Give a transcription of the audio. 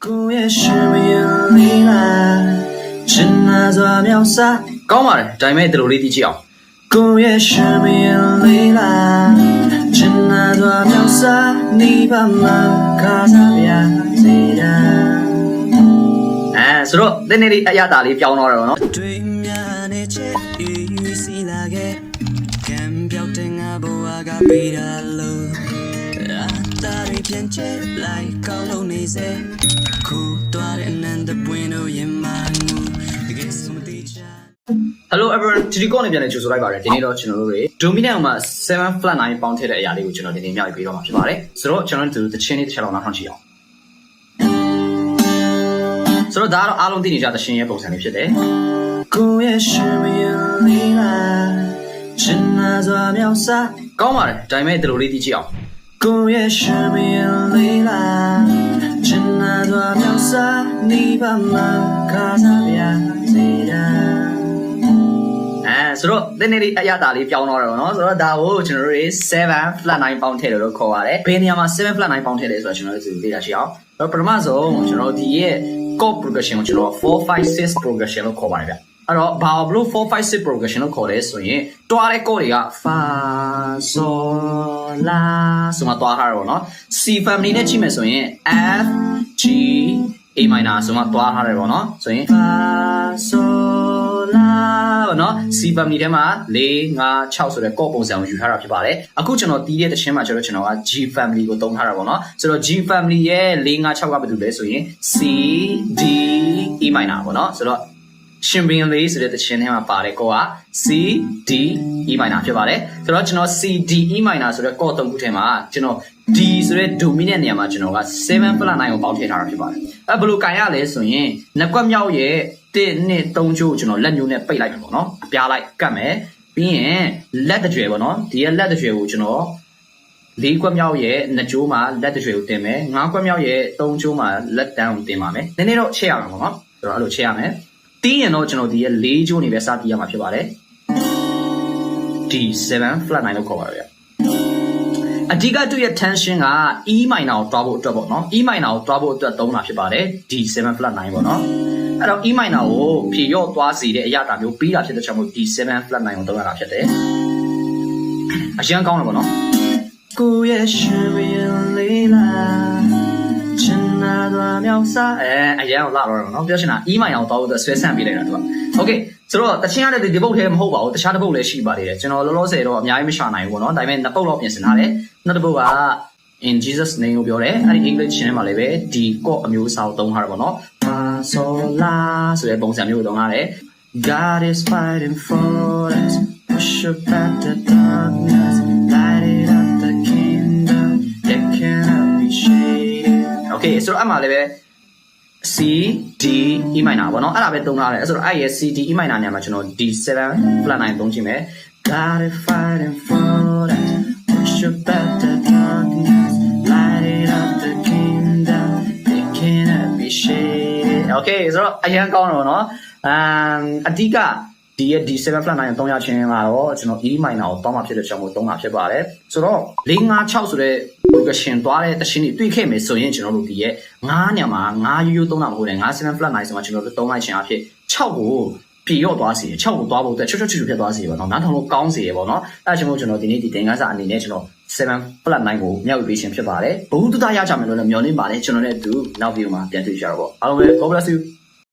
ကိုရဲ့ရှင်မင်းလေးလားချင်နာစွာမြောက်စားကောင်းပါတယ်ဒါပေမဲ့ဒီလိုလေးသိကြည့်အောင်ကိုရဲ့ရှင်မင်းလေးလားချင်နာစွာမြောက်စားနေပါမှာကားစားပြစေတာဆိုတော့ဒီနေ့လေးအရသာလေးပြောင်းတော့တယ်နော်တွေ့များနေချစ်ယူစီလာခဲ့ကံပြောက်တဲ့ငါဘဝကပေးတာလို့တာရီပြန်ချစ်လိုက်ကောင်းလို့နေစေခုတော့တဲ့နန်းတဲ့ပွင့်တို့ရင်မငူတကယ်စမတိချာ Hello everyone ဒီကောနဲ့ပြန်နေကြိုဆိုလိုက်ပါရစေဒီနေ့တော့ကျွန်တော်တို့တွေ Dominant မှာ7 flat 9 ပေါင်းထည့်တဲ့အရာလေးကိုကျွန်တော်ဒီနေ့မြောက်ပြီးတော့မှာဖြစ်ပါတယ်ဆိုတော့ကျွန်တော်တို့တချင်းလေးတစ်ချက်လောက်နားထောင်ကြည့်အောင်ဆိုတော့ဒါကတော့အားလုံးသိနေကြတဲ့ရှင်ရဲ့ပုံစံလေးဖြစ်တယ်ကိုရဲ့ရှင်မင်းလေးလားချင်နာစွာမြောက်စားကောင်းပါတယ်ဒါပေမဲ့ဒီလိုလေးသိကြည့်အောင်ကိုရဲ့ရှင်မင်းလေးလားချင်နာစွာမြောက်စားနေပါမှာကားစားပြစေတာဆိုတော့ဒီနေ့လေးအရသာလေးပြောင်းတော့တယ်နော်ဆိုတော့ဒါကိုကျွန်တော်တို့7 flat 9 ပေါင်းထည့်တယ်လို့ခေါ်ပါတယ်ဘယ်နေရာမှာ7 flat 9 ပေါင်းထည့်လဲဆိုတော့ကျွန်တော်တို့သိတာရှိအောင်တော့ပထမဆုံးကျွန်တော်ဒီရဲ့ chord progression ကိုကျွန်တော်4 5 6 progression လို့ခေါ်ပါတယ်ဗျအဲ့တော့ဘာလို့4 5 6 progression လို့ခေါ်လဲဆိုရင်တွားတဲ့ chord တွေက fa sol la ဆိုမှတွားထားတယ်ပေါ့နော် C family နဲ့ချိန်မယ်ဆိုရင် F G A minor ဆိုမှတွားထားတယ်ပေါ့နော်ဆိုရင် fa sol la ပေါ့နော် C family ထဲမှာ4 5 6ဆိုတဲ့ chord ပုံစံကိုယူထားတာဖြစ်ပါတယ်အခုကျွန်တော်တီးတဲ့တခြင်းမှာကျွန်တော်က G family ကိုသုံးထားတာပေါ့နော်ဆိုတော့ G family ရဲ့4 5 6ကဘာတူလဲဆိုရင် C D E minor ပေါ့နော်ဆိုတော့ရှင်ဘင်းလေးဆိုတဲ့တခြင်းထဲမှာပါတဲ့ကောက C D E minor ဖြစ်ပါတယ်ဆိုတော့ကျွန်တော် C D E minor ဆိုတဲ့ကောသုံးခုထဲမှာကျွန်တော် D ဆိုတဲ့ dominant နေရာမှာကျွန်တော်က7 flat 9ကိုပေါင်းထည့်ထားတာဖြစ်ပါတယ်ဘယ်လိုကန်ရလဲဆိုရင်နှစ်ကွက်မြောက်ရဲ့1 2 3ချိုးကျွန်တော်လက်ညှိုးနဲ့ပိတ်လိုက်မယ်ပေါ့နော်အပြားလိုက်ကတ်မယ်ပြီးရင်လက်တကြွယ်ပေါ့နော်ဒီရဲ့လက်တကြွယ်ကိုကျွန်တော်၄ကွက်မြောက်ရဲ့2ချိုးမှာလက်တကြွယ်ကိုတင်မယ်5ကွက်မြောက်ရဲ့3ချိုးမှာလက်တန်းကိုတင်ပါမယ်နည်းနည်းတော့ချက်ရမှာပေါ့နော်ဆိုတော့အဲ့လိုချက်ရမယ်တီးရင်တော့ကျွန်တော်ဒီရဲ့၄ချိုးနေပဲစတီးရမှာဖြစ်ပါတယ်ဒီ 7 flat 9လို့ခေါ်ပါရအဓိကသူ့ရဲ့ tension က E minor ကိုတွားဖို့အတွက်ပေါ့နော် E minor ကိုတွားဖို့အတွက်သုံးတာဖြစ်ပါတယ်ဒီ 7 flat 9ပေါ့နော်အဲ့တော့ E minor ကိုဖြည့်ရော့သွားစေတဲ့အရာတာမျိုးပြီးတာဖြစ်တဲ့ကြောင့်မို့ဒီ7 flat 9ကိုသုံးရတာဖြစ်တယ်အရင်ကောင်းတယ်ပေါ့နော်ကိုရဲ့ရှင်မင်းလေးလားချင်နာသွားမြောက်စားအရင်ကလာတော့တယ်နော်ပြောချင်တာ E minor ကိုတွားဖို့အတွက်ဆွဲဆန့်ပေးလိုက်တာသူက Okay ဆိုတော့တချင်းရတဲ့ဒီပုတ်ထဲမဟုတ်ပါဘူးတခြားတစ်ပုတ်လည်းရှိပါသေးတယ်ကျွန်တော်လောလောဆယ်တော့အများကြီးမရှာနိုင်ဘူးပေါ့နော်ဒါပေမဲ့နှစ်ပုတ်တော့ပြင်ဆင်ထားတယ်နောက်တစ်ပုတ်က in Jesus name ကိုပြောတယ်အဲ့ဒီ English ချင်းထဲမှာလည်းပဲဒီ chord အမျိုးအစားကိုသုံးထားတယ်ပေါ့နော် fa sol la ဆိုတဲ့ပုံစံမျိုးကိုသုံးထားတယ် God is fighting for us push back the darkness light it up the kingdom that cannot be shaken Okay ဆိုတော့အမှလည်းပဲC D E minor ပေါ့နော်အဲ့ဒါပဲသုံးထားတယ်အဲ့ဆိုတော့အဲ့ရဲ့ C D E minor နေရာမှာကျွန်တော် D7 flat 9သုံးချိန်မယ် God is fighting for us push back the darkness light it up the kingdom they cannot be shaken Okay ဆိုတော့အရင်ကောင်းတော့နော်အဓိကဒီရဲ့ D7 flat 9ကိုသုံးရချင်းကတော့ကျွန်တော် E minor ကိုတောင်းမှဖြစ်တဲ့ကြောင့်မို့သုံးတာဖြစ်ပါတယ်ဆိုတော့4 5 6ဆိုတဲ့ progression သွားတဲ့တခြင်းတွေတွေ့ခဲ့မယ်ဆိုရင်ကျွန်တော်တို့ဒီရဲ့9ညမှာ9ရိုးရိုးသုံးတာမဟုတ်နဲ့7 flat 9ဆိုမှကျွန်တော်တို့သုံးလိုက်ခြင်းအဖြစ်6ကိုပြေရော့သွားစေ6ကိုသွားဖို့အတွက်ချွတ်ချွတ်ဖြစ်သွားစေပေါ့နော်နားထောင်လို့ကောင်းစေရပေါ့နော်အဲ့ဒါကြောင့်မို့ကျွန်တော်ဒီနေ့ဒီတင်ကားစာအနေနဲ့ကျွန်တော်7 flat 9ကိုမြောက်ပေးခြင်းဖြစ်ပါတယ်ဘုဟုတ္တရကြမယ်လို့လည်းမျှော်လင့်ပါတယ်ကျွန်တော်နဲ့အတူနောက်ဗီဒီယိုမှာပြန်တွေ့ကြတော့ပေါ့အားလုံးပဲ God bless you